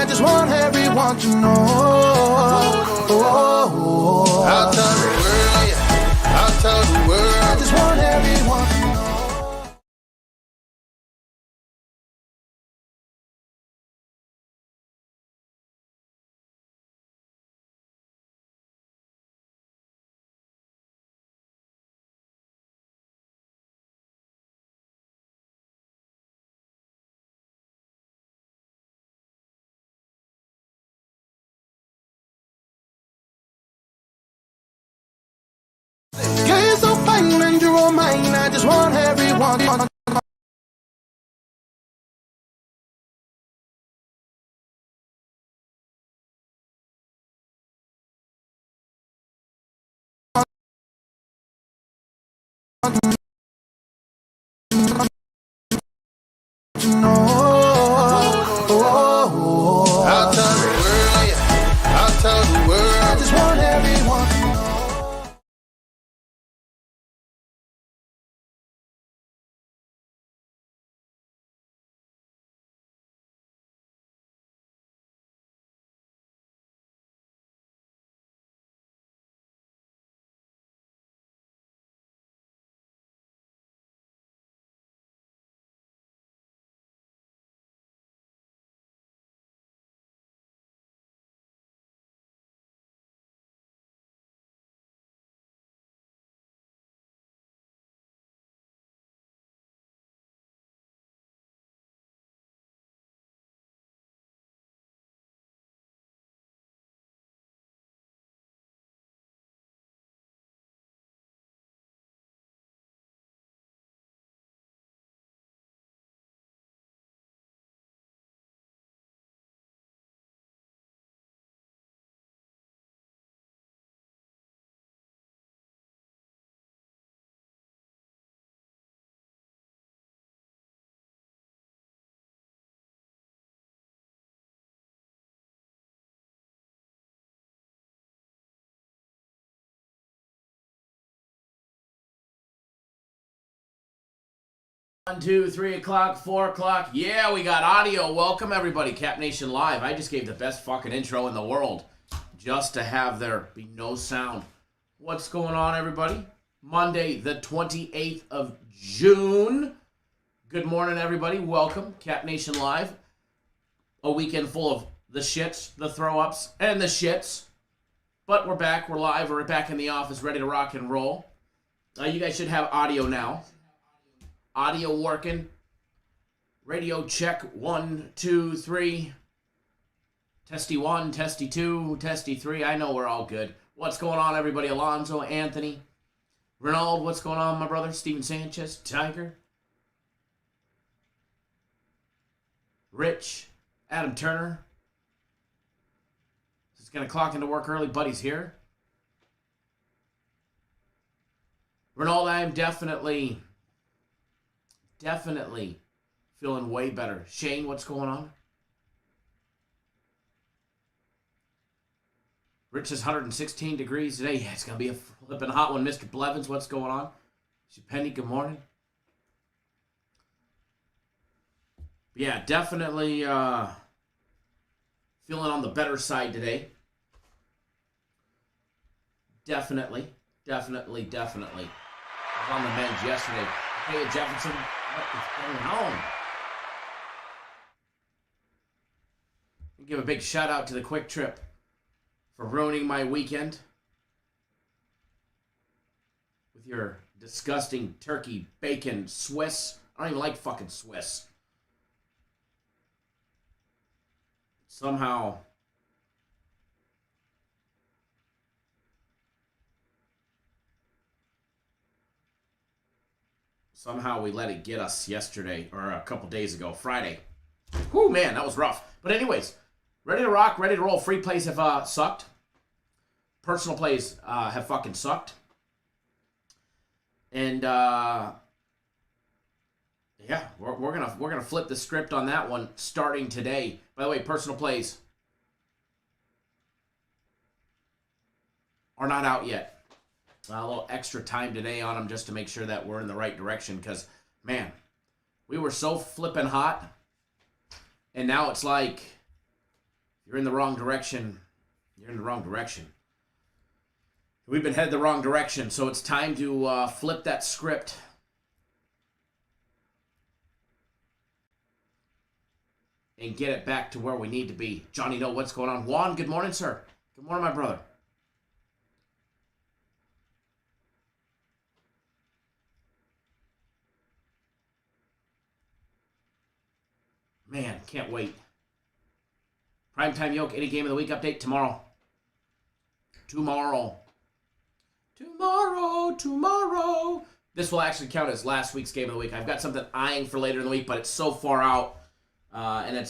I just want everyone to know. I'll tell the world, yeah. I'll tell the world. I just want everyone to know. Yeah, you're so fine and you're all mine. I just want everyone to know. I'll tell the world, yeah. I'll tell the world. I just want everyone to know. One, 2, 3 o'clock, 4 o'clock. Yeah, we got audio. Welcome, everybody. Cap Nation Live. I just gave the best fucking intro in the world just to have there be no sound. What's going on, everybody? Monday, the 28th of June. Good morning, everybody. Welcome, Cap Nation Live. A weekend full of the shits, the throw-ups, and the shits. But we're back. We're live. We're back in the office, ready to rock and roll. You guys should have audio now. Audio working. Radio check. 1, 2, 3. Testy 1, testy 2, testy 3. I know we're all good. What's going on, everybody? Alonzo, Anthony, Ronald, what's going on, my brother? Steven Sanchez, Tiger, Rich, Adam Turner. He's going to clock into work early. Buddy's here. Ronald, I am definitely feeling way better. Shane, what's going on? Rich is 116 degrees today. Yeah, it's going to be a flipping hot one. Mr. Blevins, what's going on? Penny, good morning. Yeah, definitely feeling on the better side today. Definitely. I was on the mend yesterday. Hey, Jefferson, what is going on? Give a big shout out to the Quick Trip for ruining my weekend with your disgusting turkey bacon Swiss. I don't even like fucking Swiss. Somehow we let it get us yesterday, or a couple days ago, Friday. Whew, man, that was rough. But anyways, ready to rock, ready to roll. Free plays have sucked. Personal plays have fucking sucked. And yeah, we're gonna flip the script on that one starting today. By the way, personal plays are not out yet. A little extra time today on them just to make sure that we're in the right direction. Because man, we were so flipping hot, and now it's like you're in the wrong direction. You're in the wrong direction. We've been headed the wrong direction, so it's time to flip that script. And get it back to where we need to be. Johnny, know what's going on. Juan, good morning, sir. Good morning, my brother. Man, can't wait. Primetime Yoke, any game of the week update tomorrow. Tomorrow. This will actually count as last week's game of the week. I've got something eyeing for later in the week, but it's so far out, and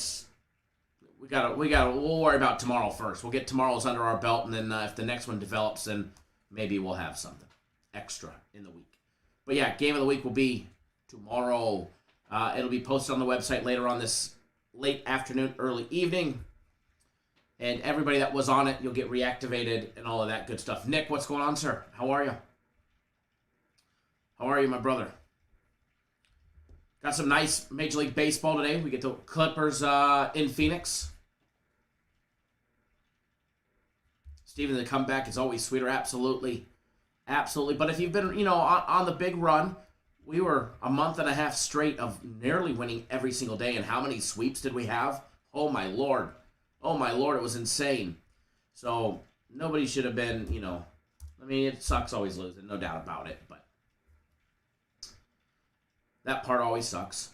we'll worry about tomorrow first. We'll get tomorrow's under our belt, and then if the next one develops, then maybe we'll have something extra in the week. But yeah, game of the week will be tomorrow. It'll be posted on the website later on this late afternoon, early evening. And everybody that was on it, you'll get reactivated and all of that good stuff. Nick, what's going on, sir? How are you? How are you, my brother? Got some nice Major League Baseball today. We get the Clippers in Phoenix. Steven, the comeback is always sweeter. Absolutely. But if you've been, on the big run, we were a month and a half straight of nearly winning every single day. And how many sweeps did we have? Oh, my Lord. It was insane. So, nobody should have been, it sucks always losing, no doubt about it. But that part always sucks.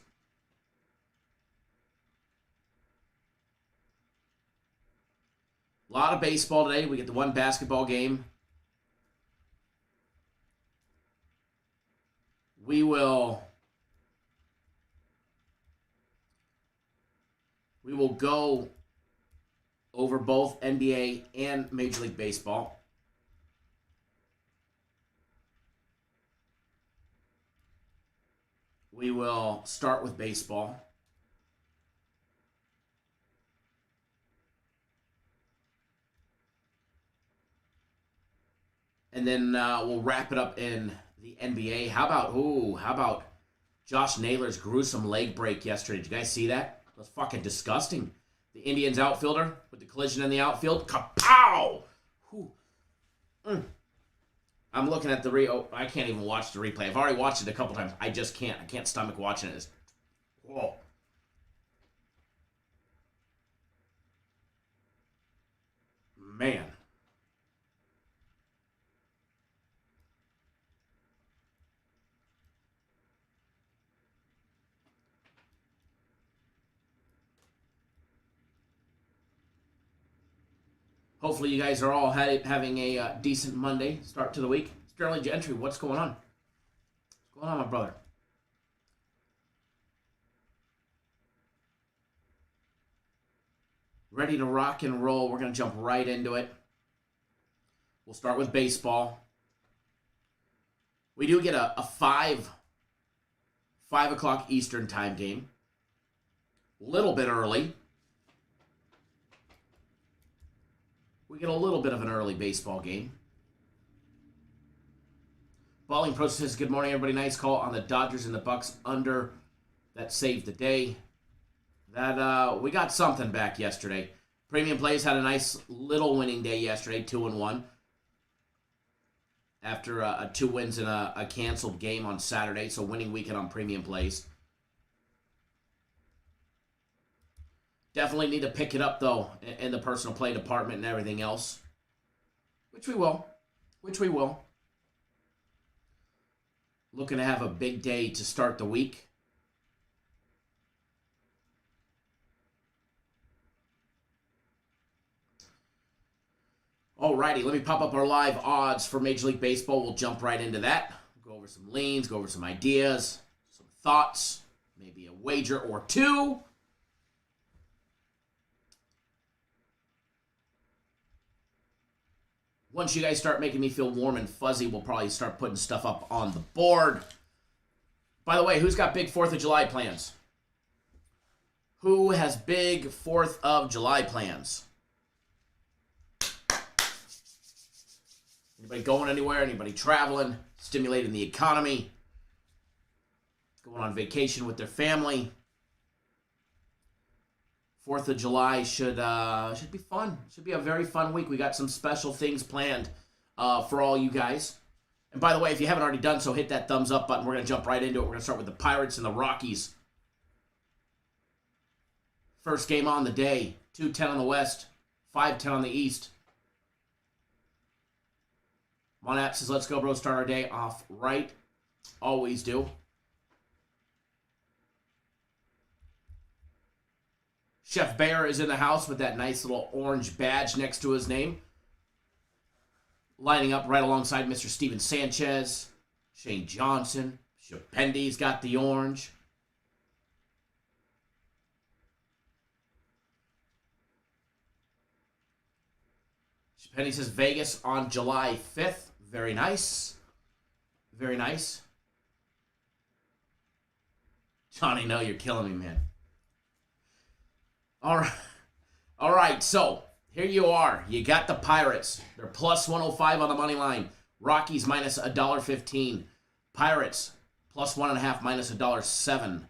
A lot of baseball today. We get the one basketball game. We will go over both NBA and Major League Baseball. We will start with baseball. And then we'll wrap it up in the NBA. How about Josh Naylor's gruesome leg break yesterday? Did you guys see that? It was fucking disgusting. The Indians outfielder with the collision in the outfield. Kapow! I'm looking at I can't even watch the replay. I've already watched it a couple times. I just can't. I can't stomach watching it. Whoa. Man. Hopefully you guys are all having a decent Monday start to the week. Sterling Gentry, what's going on? What's going on, my brother? Ready to rock and roll. We're going to jump right into it. We'll start with baseball. We do get a 5 o'clock Eastern time game. Little bit early. We get a little bit of an early baseball game. Balling Pro says, good morning, everybody. Nice call on the Dodgers and the Bucks under. That saved the day. That we got something back yesterday. Premium Plays had a nice little winning day yesterday, 2-1. After 2 wins in a canceled game on Saturday, so winning weekend on Premium Plays. Definitely need to pick it up, though, in the personal play department and everything else. Which we will. Looking to have a big day to start the week. Alrighty, let me pop up our live odds for Major League Baseball. We'll jump right into that. Go over some leans, go over some ideas, some thoughts, maybe a wager or two. Once you guys start making me feel warm and fuzzy, we'll probably start putting stuff up on the board. By the way, who's got big 4th of July plans? Who has big 4th of July plans? Anybody going anywhere? Anybody traveling? Stimulating the economy? Going on vacation with their family? 4th of July should be fun. Should be a very fun week. We got some special things planned for all you guys. And by the way, if you haven't already done so, hit that thumbs up button. We're going to jump right into it. We're going to start with the Pirates and the Rockies. First game on the day. 2-10 on the West. 5-10 on the East. Monat says, let's go, bro. Start our day off right. Always do. Chef Bear is in the house with that nice little orange badge next to his name. Lining up right alongside Mr. Steven Sanchez, Shane Johnson. Shapendi's got the orange. Shapendi says Vegas on July 5th. Very nice. Very nice. Johnny, no, you're killing me, man. All right, so here you are. You got the Pirates. They're plus 105 on the money line. Rockies minus $1.15. Pirates plus 1.5 minus $1.07.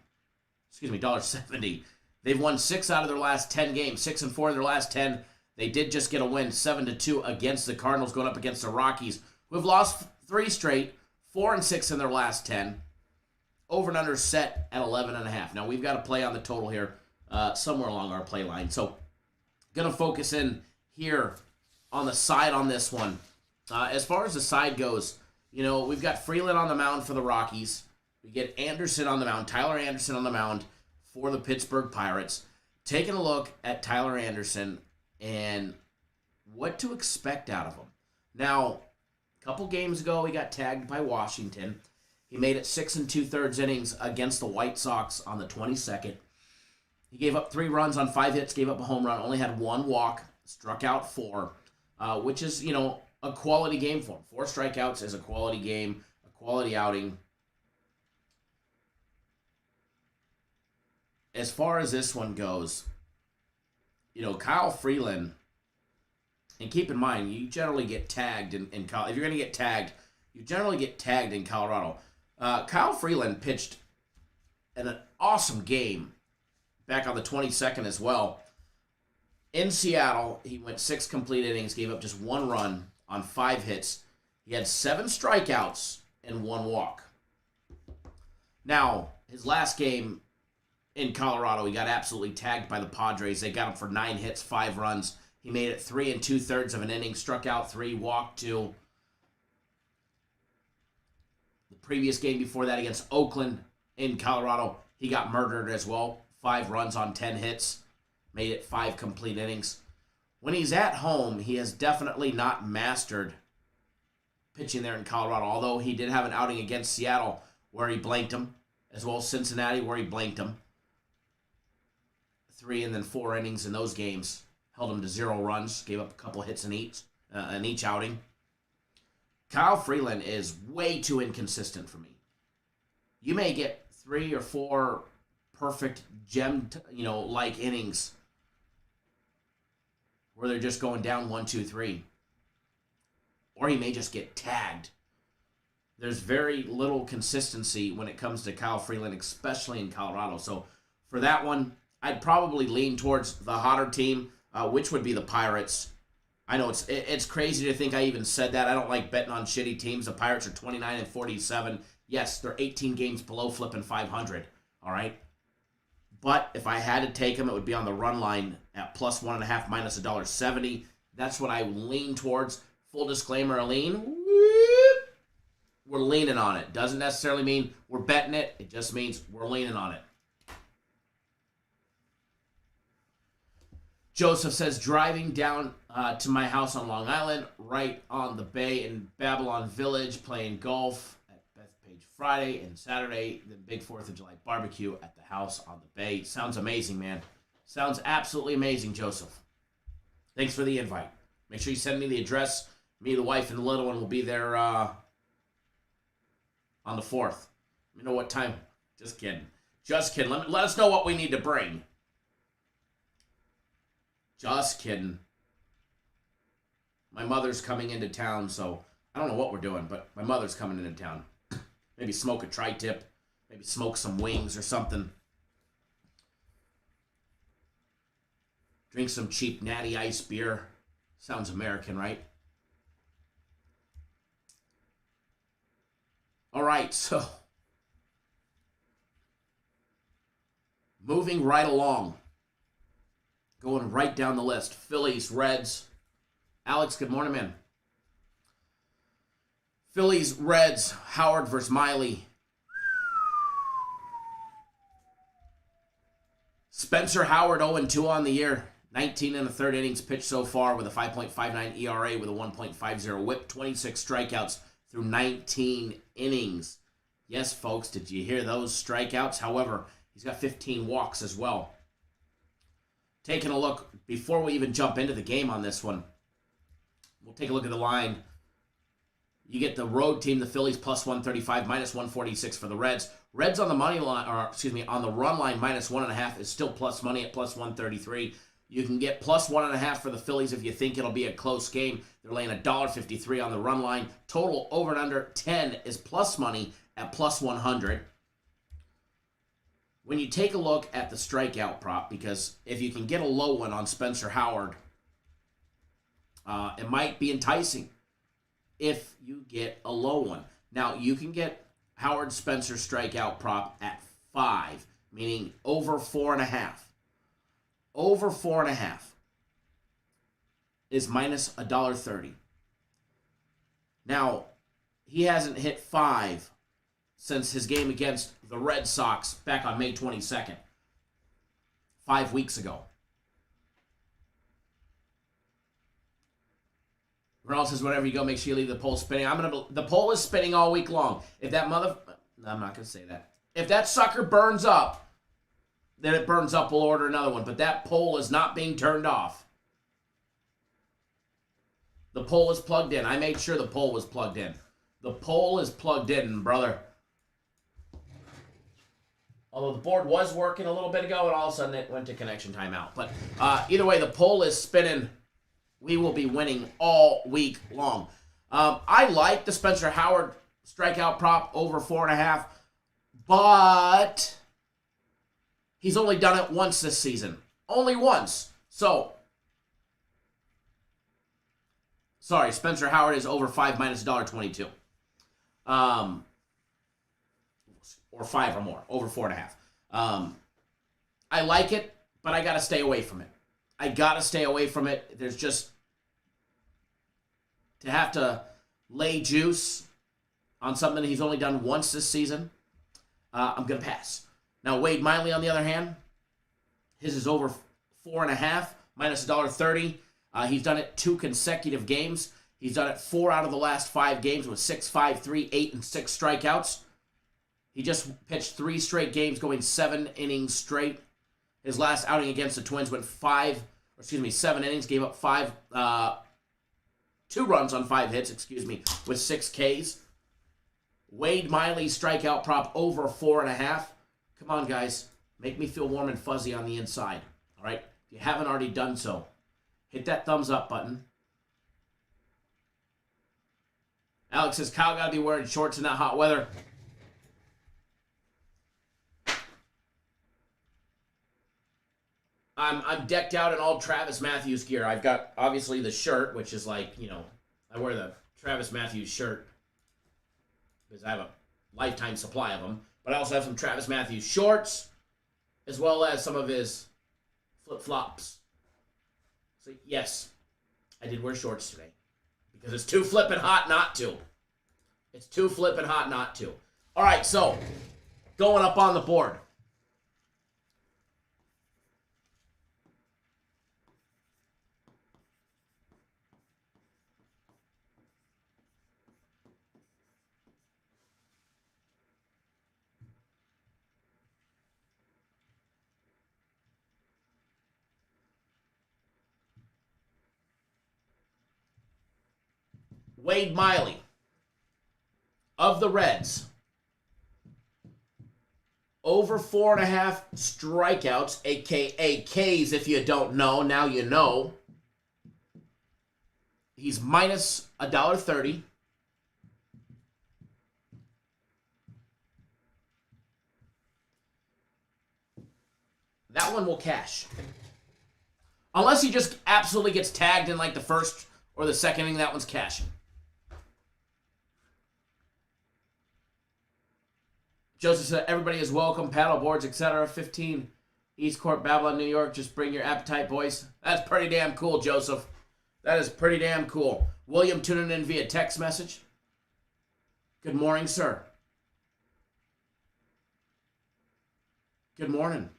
Excuse me, $1.70. They've won 6 out of their last 10 games. 6-4 in their last 10. They did just get a win, 7-2 against the Cardinals, going up against the Rockies, who have lost 3 straight, 4-6 in their last 10. Over and under set at 11.5. Now we've got to play on the total here. Somewhere along our play line. So, going to focus in here on the side on this one. As far as the side goes, you know, we've got Freeland on the mound for the Rockies. We get Anderson on the mound, Tyler Anderson on the mound for the Pittsburgh Pirates. Taking a look at Tyler Anderson and what to expect out of him. Now, a couple games ago, he got tagged by Washington. He made it 6 2/3 innings against the White Sox on the 22nd. He gave up 3 runs on 5 hits, gave up a home run, only had 1 walk, struck out 4, which is, you know, a quality game for him. 4 strikeouts is a quality game, a quality outing. As far as this one goes, you know, Kyle Freeland, and keep in mind, you generally get tagged in if you're going to get tagged, you generally get tagged in Colorado. Kyle Freeland pitched an awesome game back on the 22nd as well. In Seattle, he went 6 complete innings, gave up just 1 run on 5 hits, He had 7 strikeouts and 1 walk. Now, his last game in Colorado, he got absolutely tagged by the Padres. They got him for 9 hits, 5 runs. He made it 3 2/3 of an inning, struck out 3, walked 2. The previous game before that against Oakland in Colorado, he got murdered as well. 5 runs on 10 hits, made it 5 complete innings. When he's at home, he has definitely not mastered pitching there in Colorado, although he did have an outing against Seattle where he blanked him, as well as Cincinnati where he blanked him. 3 and then 4 innings in those games. Held him to 0 runs, gave up a couple hits in each outing. Kyle Freeland is way too inconsistent for me. You may get 3 or 4 perfect gem, like innings where they're just going down 1, 2, 3. Or he may just get tagged. There's very little consistency when it comes to Kyle Freeland, especially in Colorado. So for that one, I'd probably lean towards the hotter team, which would be the Pirates. I know it's crazy to think I even said that. I don't like betting on shitty teams. The Pirates are 29 and 47. Yes, they're 18 games below flipping 500. All right. But if I had to take them, it would be on the run line at plus 1.5 minus $1.70. That's what I lean towards. Full disclaimer, a lean. We're leaning on it. Doesn't necessarily mean we're betting it. It just means we're leaning on it. Joseph says, driving down to my house on Long Island, right on the bay in Babylon Village, playing golf at Bethpage Friday and Saturday, the big 4th of July barbecue at the house on the bay. Sounds amazing, man. Sounds absolutely amazing, Joseph. Thanks for the invite. Make sure you send me the address. Me, the wife, and the little one will be there on the 4th. You know what time? Just kidding. Just kidding. Let us know what we need to bring. Just kidding. My mother's coming into town, so I don't know what we're doing, but my mother's coming into town. Maybe smoke a tri-tip. Maybe smoke some wings or something. Drink some cheap Natty Ice beer. Sounds American, right? All right, so moving right along. Going right down the list. Phillies, Reds. Alex, good morning, man. Phillies, Reds, Howard versus Miley. Spencer Howard 0-2 on the year. 19 and a third innings pitched so far with a 5.59 ERA with a 1.50 whip. 26 strikeouts through 19 innings. Yes, folks, did you hear those strikeouts? However, he's got 15 walks as well. Taking a look, before we even jump into the game on this one, we'll take a look at the line. You get the road team, the Phillies, plus 135, minus 146 for the Reds. Reds on the money line, on the run line, minus 1.5 is still plus money at plus 133. You can get plus 1.5 for the Phillies if you think it'll be a close game. They're laying $1.53 on the run line. Total over and under 10 is plus money at plus 100. When you take a look at the strikeout prop, because if you can get a low one on Spencer Howard, it might be enticing if you get a low one. Now, you can get Howard Spencer strikeout prop at 5, meaning over 4.5. Over 4.5 is minus $1.30. Now, he hasn't hit 5 since his game against the Red Sox back on May 22nd, 5 weeks ago. Ronald says, whenever you go, make sure you leave the poll spinning. The poll is spinning all week long. If that no, I'm not going to say that. If that sucker burns up, then it burns up, we'll order another one. But that poll is not being turned off. The poll is plugged in. I made sure the poll was plugged in. The poll is plugged in, brother. Although the board was working a little bit ago, and all of a sudden it went to connection timeout. But either way, the poll is spinning. We will be winning all week long. I like the Spencer Howard strikeout prop over 4.5, but he's only done it once this season. Only once. So Sorry, Spencer Howard is over 5 minus $1.22. Or 5 or more, over 4.5. I like it, but I got to stay away from it. I got to stay away from it. There's just, to have to lay juice on something he's only done once this season, I'm going to pass. Now, Wade Miley, on the other hand, his is over 4.5, minus $1.30. He's done it 2 consecutive games. He's done it 4 out of the last 5 games with 6, 5, 3, 8, and 6 strikeouts. He just pitched 3 straight games, going 7 innings straight. His last outing against the Twins went 7 innings, gave up 2 runs on 5 hits, with 6 Ks. Wade Miley strikeout prop over 4.5. Come on, guys. Make me feel warm and fuzzy on the inside. All right? If you haven't already done so, hit that thumbs up button. Alex says, Kyle got to be wearing shorts in that hot weather. I'm decked out in all Travis Matthews gear. I've got, obviously, the shirt, which is like, I wear the Travis Matthews shirt because I have a lifetime supply of them. But I also have some Travis Matthews shorts, as well as some of his flip-flops. So, yes, I did wear shorts today because it's too flippin' hot not to. It's too flippin' hot not to. All right, so, going up on the board. Wade Miley of the Reds. Over 4.5 strikeouts, a.k.a. Ks if you don't know. Now you know. He's minus $1.30. That one will cash. Unless he just absolutely gets tagged in like the first or the second inning, that one's cashing. Joseph said, everybody is welcome. Paddle boards, etc. 15 East Court, Babylon, New York. Just bring your appetite, boys. That's pretty damn cool, Joseph. That is pretty damn cool. William tuning in via text message. Good morning, sir. Good morning.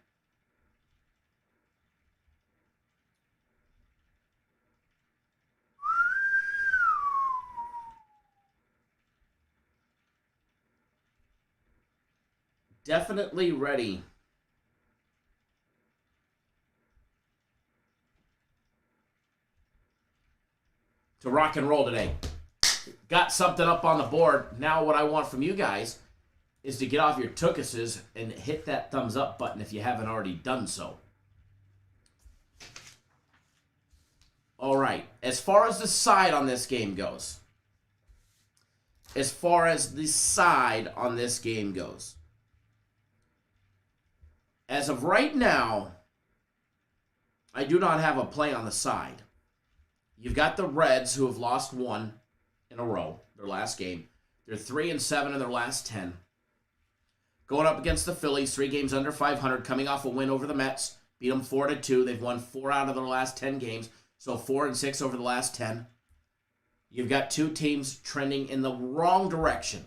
Definitely ready to rock and roll today. Got something up on the board. Now what I want from you guys is to get off your tookuses and hit that thumbs up button if you haven't already done so. All right. As far as the side on this game goes. As of right now, I do not have a play on the side. You've got the Reds, who have lost 1 in a row, their last game. They're 3-7 in their last 10. Going up against the Phillies, 3 games under 500, coming off a win over the Mets. Beat them 4-2. They've won 4 out of their last 10 games, so 4-6 over the last 10. You've got 2 teams trending in the wrong direction.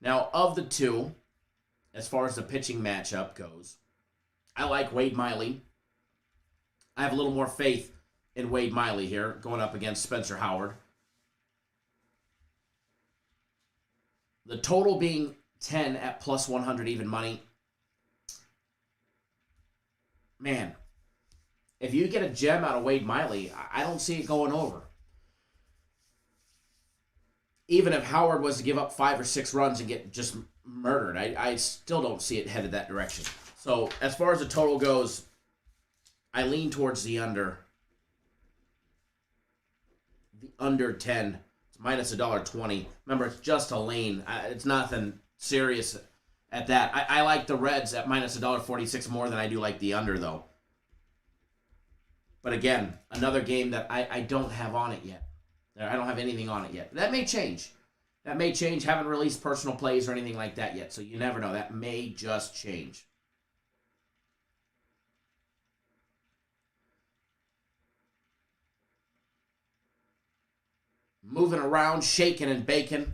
Now, of the 2, as far as the pitching matchup goes, I like Wade Miley. I have a little more faith in Wade Miley here, going up against Spencer Howard. The total being 10 at plus 100 even money. Man, if you get a gem out of Wade Miley, I don't see it going over. Even if Howard was to give up 5 or 6 runs and get just murdered, I still don't see it headed that direction. So as far as the total goes, I lean towards the under. The under 10. It's minus $1.20. Remember, it's just a lane. It's nothing serious at that. I like the Reds at minus $1.46 more than I do like the under, though. But again, another game that I don't have on it yet. I don't have anything on it yet. That may change. That may change. Haven't released personal plays or anything like that yet, so you never know. That may just change. Moving around, shaking and baking.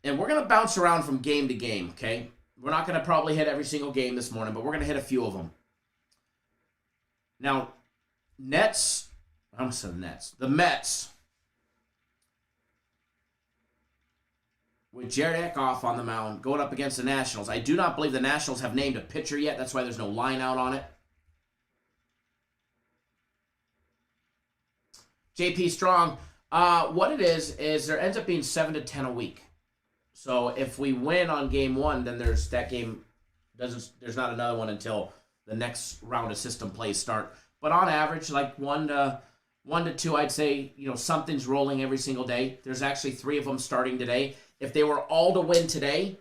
And we're going to bounce around from game to game, okay? We're not going to probably hit every single game this morning, but we're going to hit a few of them. Now, the Mets, with Jared Eckhoff on the mound, going up against the Nationals. I do not believe the Nationals have named a pitcher yet. That's why there's no line out on it. JP Strong, what it is there ends up being 7 to 10 a week. So if we win on game one, then there's that game there's not another one until the next round of system plays start. But on average, like one to two, I'd say, something's rolling every single day. There's actually 3 of them starting today. If they were all to win today,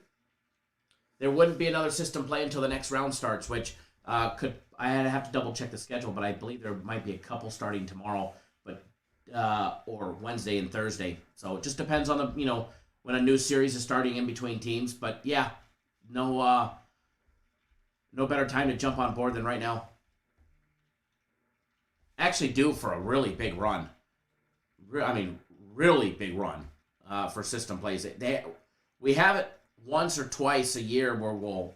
there wouldn't be another system play until the next round starts, which I have to double check the schedule, but I believe there might be a couple starting tomorrow, but or Wednesday and Thursday. So it just depends on the when a new series is starting in between teams. But yeah, no better time to jump on board than right now. Actually due for a really big run. Really big run for system plays. We have it once or twice a year where we'll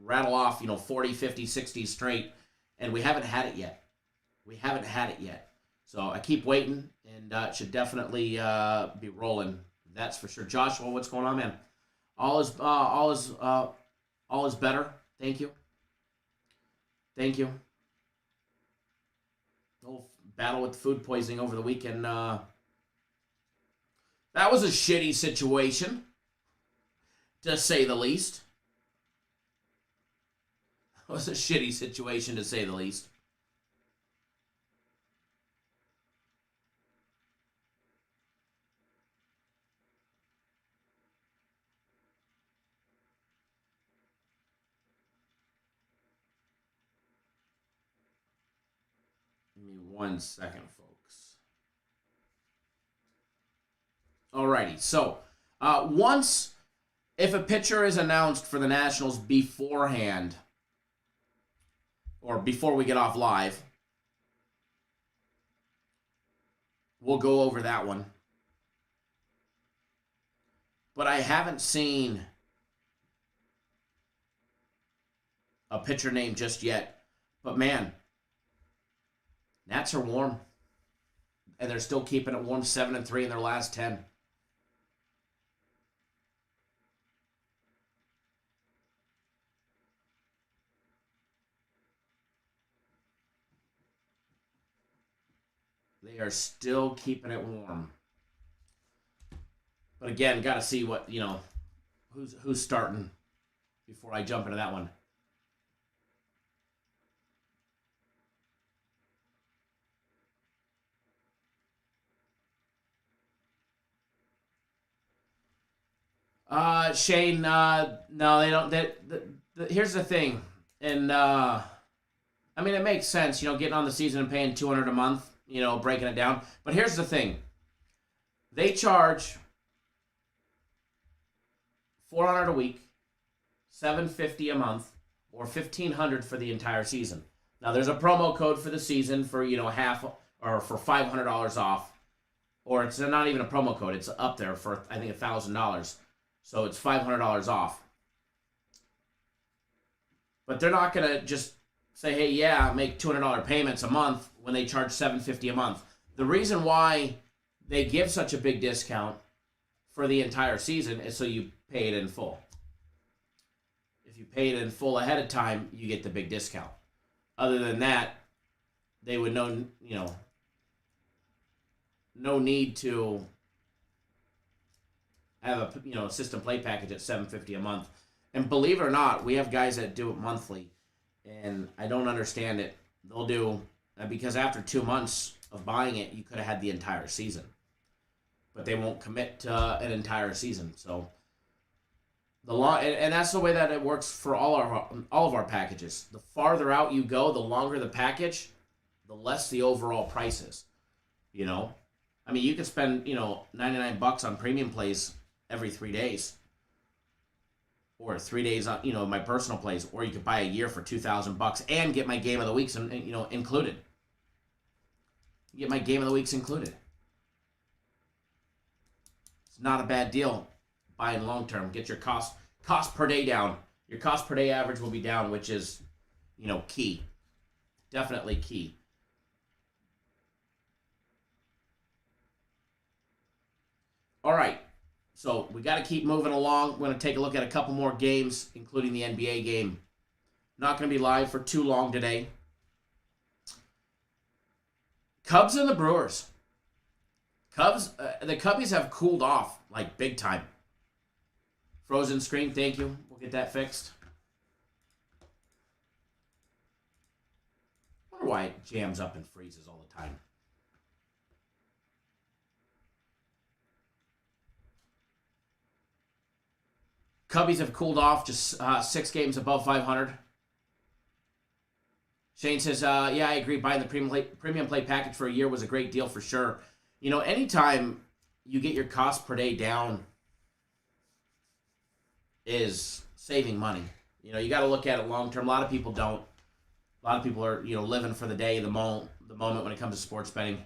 rattle off, 40, 50, 60 straight, and we haven't had it yet. So I keep waiting, and it should definitely be rolling. That's for sure. Joshua, what's going on, man? All is better. Thank you. Little battle with food poisoning over the weekend. That was a shitty situation, to say the least. Give me 1 second, folks. Alrighty, so if a pitcher is announced for the Nationals beforehand, or before we get off live, we'll go over that one. But I haven't seen a pitcher name just yet. But man, Nats are warm. And they're still keeping it warm, 7-3 in their last 10. They are still keeping it warm. But again, got to see what, who's starting before I jump into that one. Shane, no, they don't. Here's the thing, and it makes sense, getting on the season and paying $200 a month, breaking it down. But here's the thing, they charge $400 a week, $750 a month, or $1,500 for the entire season. Now there's a promo code for the season for half or for $500 off, or it's not even a promo code. It's up there for I think $1,000. So it's $500 off. But they're not going to just say, hey, yeah, make $200 payments a month when they charge $750 a month. The reason why they give such a big discount for the entire season is so you pay it in full. If you pay it in full ahead of time, you get the big discount. Other than that, they would no need to have a system play package at $750 a month. And believe it or not, we have guys that do it monthly, and I don't understand it. They'll do because after 2 months of buying it, you could have had the entire season, but they won't commit to an entire season. So and that's the way that it works for all of our packages. The farther out you go, the longer the package, the less the overall price is. You know? I mean, you could spend, $99 on premium plays every 3 days. Or 3 days on, my personal plays. Or you could buy a year for $2,000 and get my game of the weeks, included. Get my game of the weeks included. It's not a bad deal buying long term. Get your cost per day down. Your cost per day average will be down, which is, key. Definitely key. All right. So we got to keep moving along. We're going to take a look at a couple more games, including the NBA game. Not going to be live for too long today. Cubs and the Brewers. The Cubbies have cooled off, like, big time. Frozen screen, thank you. We'll get that fixed. I wonder why it jams up and freezes all the time. Cubbies have cooled off, just 6 games above 500. Shane says, yeah, I agree. Buying the premium play package for a year was a great deal for sure. Anytime you get your cost per day down is saving money. You got to look at it long term. A lot of people don't. A lot of people are, living for the day, the moment when it comes to sports betting.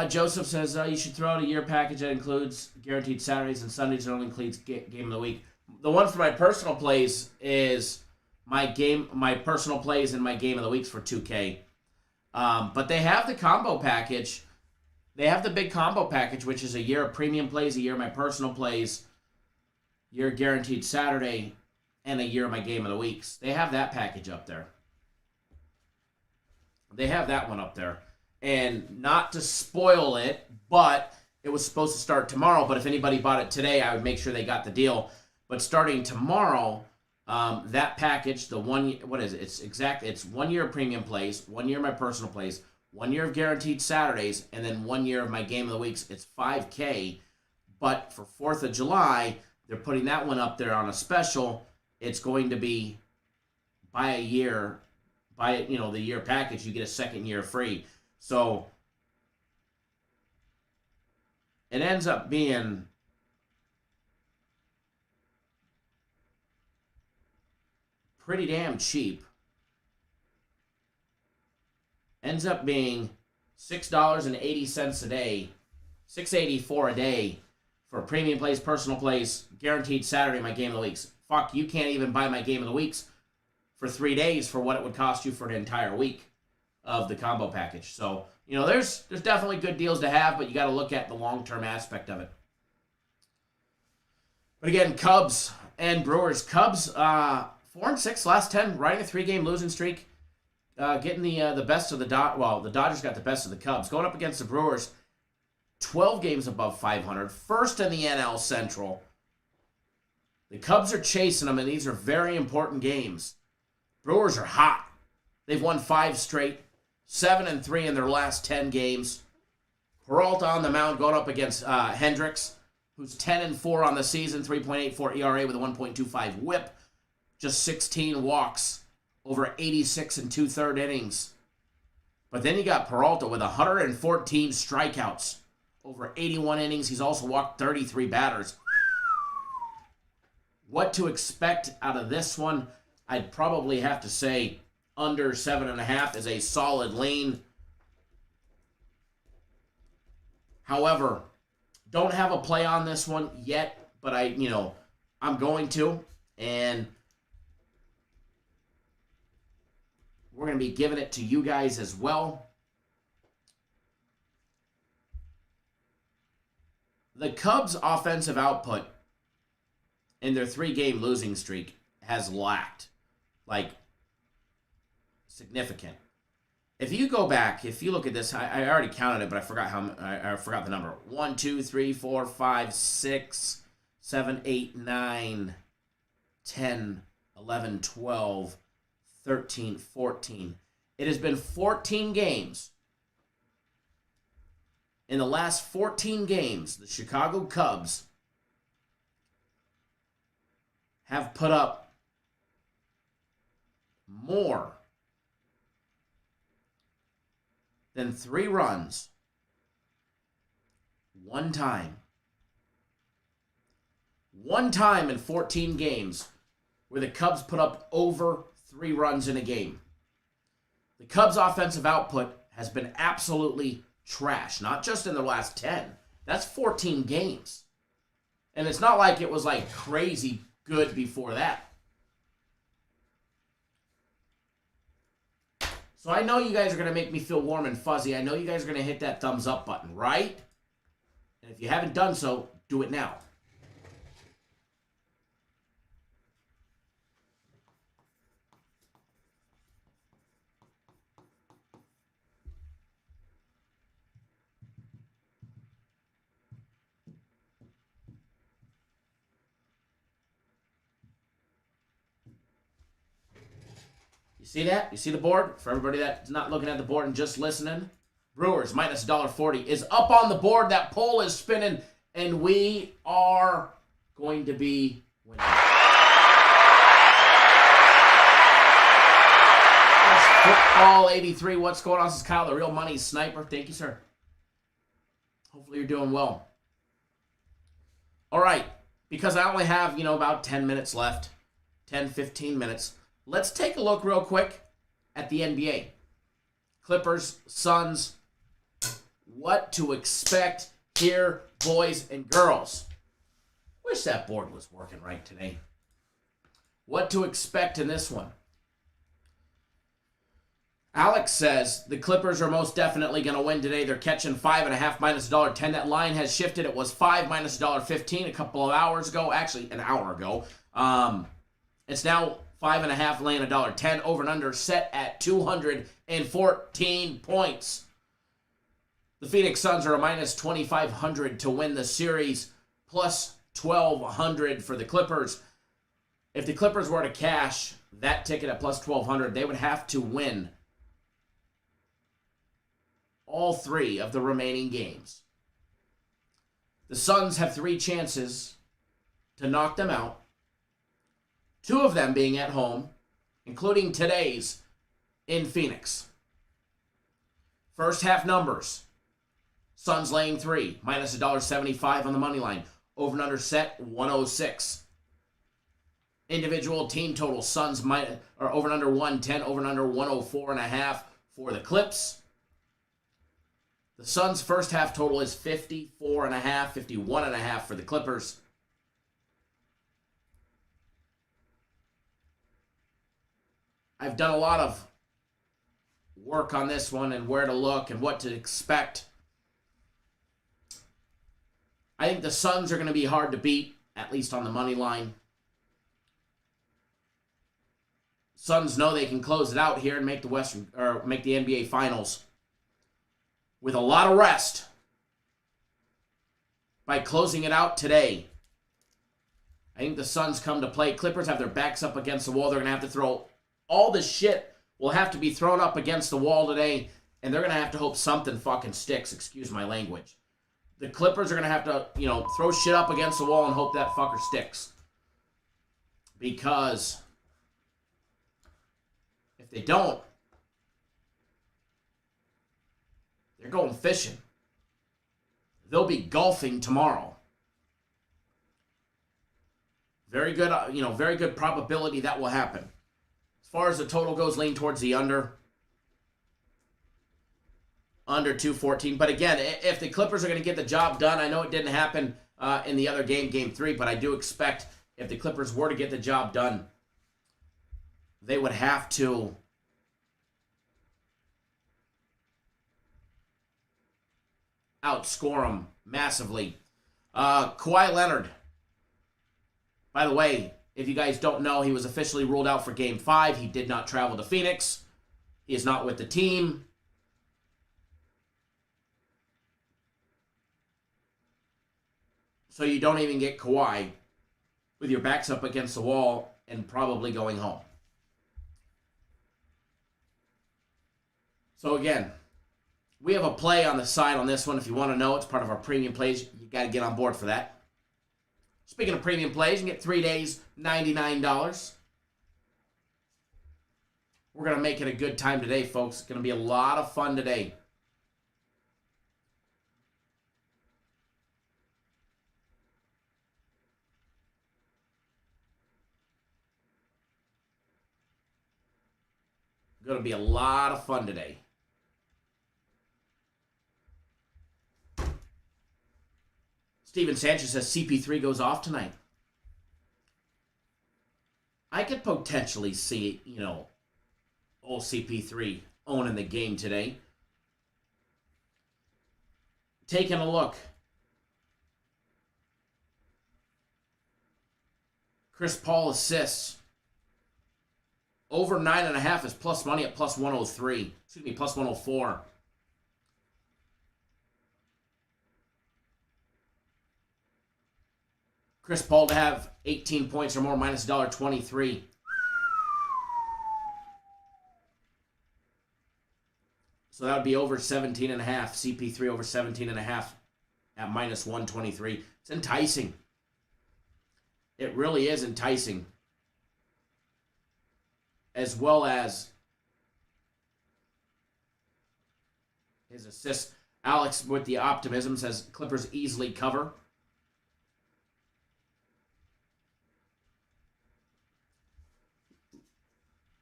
Joseph says you should throw out a year package that includes guaranteed Saturdays and Sundays and only includes game of the week. The one for my personal plays is my personal plays and my game of the weeks for 2K. But they have the combo package. They have the big combo package, which is a year of premium plays, a year of my personal plays, year guaranteed Saturday, and a year of my game of the weeks. They have that package up there. They have that one up there. And not to spoil it, but it was supposed to start tomorrow. But if anybody bought it today, I would make sure they got the deal. But starting tomorrow, that package, the one, what is it? It's 1 year of premium plays, 1 year of my personal plays, 1 year of guaranteed Saturdays, and then 1 year of my game of the weeks. It's $5K. But for 4th of July, they're putting that one up there on a special. It's going to be buy a year, the year package, you get a second year free. So it ends up being pretty damn cheap. Ends up being $6.80 a day, $6.84 a day for premium plays, personal plays, guaranteed Saturday, my game of the weeks. Fuck, you can't even buy my game of the weeks for 3 days for what it would cost you for an entire week of the combo package. So, there's definitely good deals to have, but you got to look at the long-term aspect of it. But again, Cubs and Brewers. Cubs, 4-6 last 10, riding a 3-game losing streak, getting the best of the the Dodgers got the best of the Cubs. Going up against the Brewers, 12 games above 500, first in the NL Central. The Cubs are chasing them, and these are very important games. Brewers are hot. They've won 5 straight, 7-3 in their last 10 games. Peralta on the mound going up against Hendricks, who's 10-4 on the season, 3.84 ERA with a 1.25 WHIP, just 16 walks over 86 and 2/3 innings. But then you got Peralta with 114 strikeouts over 81 innings. He's also walked 33 batters. What to expect out of this one? I'd probably have to say under 7.5 is a solid lean. However, don't have a play on this one yet, but I'm going to, and we're going to be giving it to you guys as well. The Cubs' offensive output in their 3-game losing streak has lacked, significant. If you go back, if you look at this, I already counted it, but I forgot the number. 1, 2, 3, 4, 5, 6, 7, 8, 9, 10, 11, 12, 13, 14. It has been 14 games. In the last 14 games, the Chicago Cubs have put up more than 3 runs one time. One time in 14 games where the Cubs put up over 3 runs in a game. The Cubs' offensive output has been absolutely trash, not just in the last 10. That's 14 games. And it's not like it was like crazy good before that. So I know you guys are going to make me feel warm and fuzzy. I know you guys are going to hit that thumbs up button, right? And if you haven't done so, do it now. You see that? You see the board? For everybody that's not looking at the board and just listening, Brewers minus $1.40 is up on the board. That poll is spinning, and we are going to be winning. That's Football 83. What's going on? This is Kyle, the Real Money Sniper. Thank you, sir. Hopefully you're doing well. All right. Because I only have, about 10 minutes left, 10, 15 minutes. Let's take a look real quick at the NBA. Clippers, Suns, what to expect here, boys and girls. Wish that board was working right today. What to expect in this one. Alex says the Clippers are most definitely going to win today. They're catching 5.5 minus $1.10. That line has shifted. It was 5 minus $1.15 a couple of hours ago. Actually, an hour ago. It's now 5.5 laying $1.10. Over and under set at 214 points. The Phoenix Suns are a minus 2,500 to win the series, plus 1,200 for the Clippers. If the Clippers were to cash that ticket at plus 1,200, they would have to win all 3 of the remaining games. The Suns have 3 chances to knock them out, 2 of them being at home, including today's in Phoenix. First half numbers. Suns laying 3, minus $1.75 on the money line. Over and under set, 106. Individual team total, Suns over and under 110, over and under 104.5 for the Clips. The Suns' first half total is 54.5, 51.5 for the Clippers. I've done a lot of work on this one and where to look and what to expect. I think the Suns are going to be hard to beat, at least on the money line. Suns know they can close it out here and make the NBA Finals with a lot of rest by closing it out today. I think the Suns come to play. Clippers have their backs up against the wall. They're going to have to throw all the shit will have to be thrown up against the wall today, and they're going to have to hope something fucking sticks. Excuse my language. The Clippers are going to have to, throw shit up against the wall and hope that fucker sticks. Because if they don't, they're going fishing. They'll be golfing tomorrow. Very good, very good probability that will happen. As far as the total goes, lean towards the under 214. But again, if the Clippers are going to get the job done, I know it didn't happen in the other game, Game 3, but I do expect if the Clippers were to get the job done, they would have to outscore them massively. Kawhi Leonard, by the way, if you guys don't know, he was officially ruled out for Game 5. He did not travel to Phoenix. He is not with the team. So you don't even get Kawhi with your backs up against the wall and probably going home. So again, we have a play on the side on this one. If you want to know, it's part of our premium plays. You got to get on board for that. Speaking of premium plays, you can get 3 days, $99. We're going to make it a good time today, folks. It's going to be a lot of fun today. Going to be a lot of fun today. Steven Sanchez says CP3 goes off tonight. I could potentially see, old CP3 owning the game today. Taking a look. Chris Paul assists. Over 9.5 is plus money at plus 103. Excuse me, plus 104. Chris Paul to have 18 points or more, minus $1.23. So that would be over 17.5. CP3 over 17.5 at minus 123. It's enticing. It really is enticing. As well as his assist. Alex with the optimism says Clippers easily cover.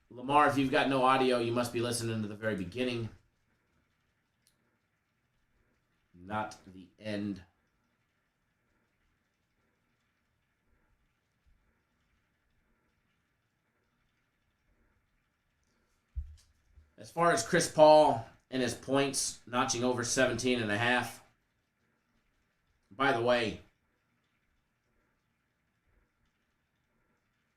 Lamar, if you've got no audio, you must be listening to the very beginning, not the end. As far as Chris Paul and his points, notching over 17.5. By the way,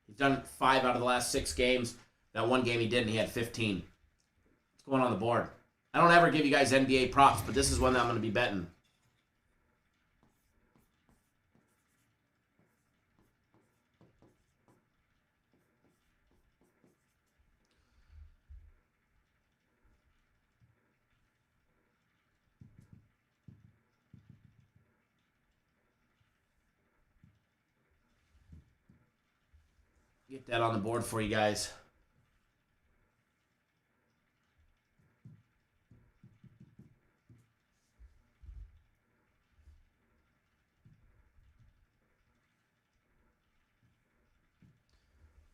he's done 5 out of the last 6 games. That one game he didn't, he had 15. What's going on the board? I don't ever give you guys NBA props, but this is one that I'm going to be betting. Get that on the board for you guys.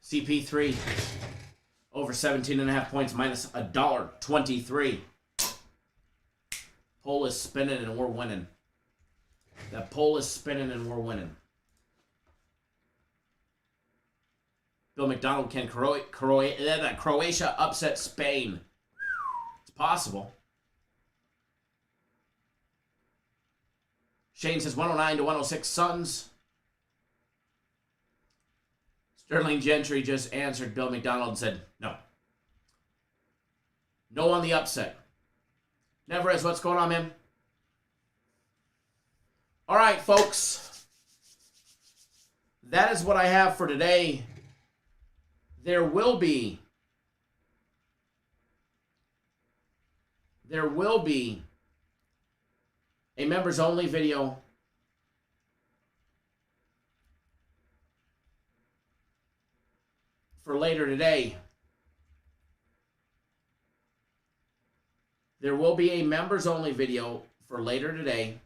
CP3 over 17.5 points, minus $1.23. Poll is spinning and we're winning. That poll is spinning and we're winning. Bill McDonald, can Croatia upset Spain? It's possible. Shane says 109 to 106 Suns. Sterling Gentry just answered Bill McDonald and said no. No on the upset. Never is. What's going on, man? All right, folks. That is what I have for today. There will be a members only video for later today. There will be a members only video for later today.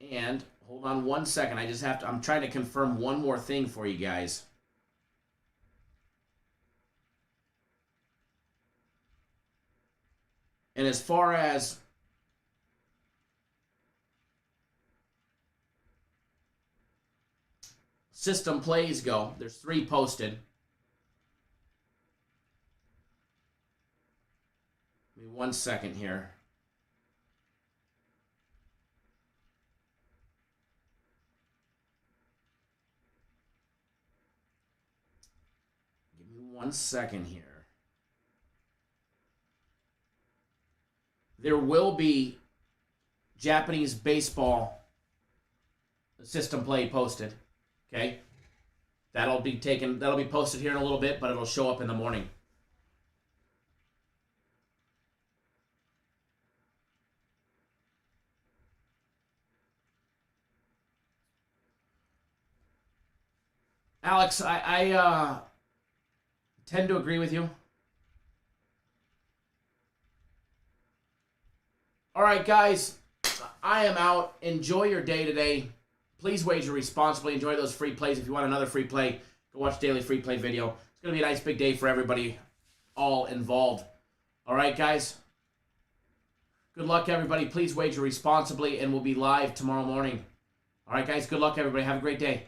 And hold on one second. I'm trying to confirm one more thing for you guys. And as far as system plays go, there's 3 posted. Give me 1 second here. Give me 1 second here. There will be Japanese baseball system play posted. Okay? That'll be posted here in a little bit, but it'll show up in the morning. Alex, I tend to agree with you. All right, guys, I am out. Enjoy your day today. Please wager responsibly. Enjoy those free plays. If you want another free play, go watch daily free play video. It's going to be a nice big day for everybody all involved. All right, guys. Good luck, everybody. Please wager responsibly, and we'll be live tomorrow morning. All right, guys. Good luck, everybody. Have a great day.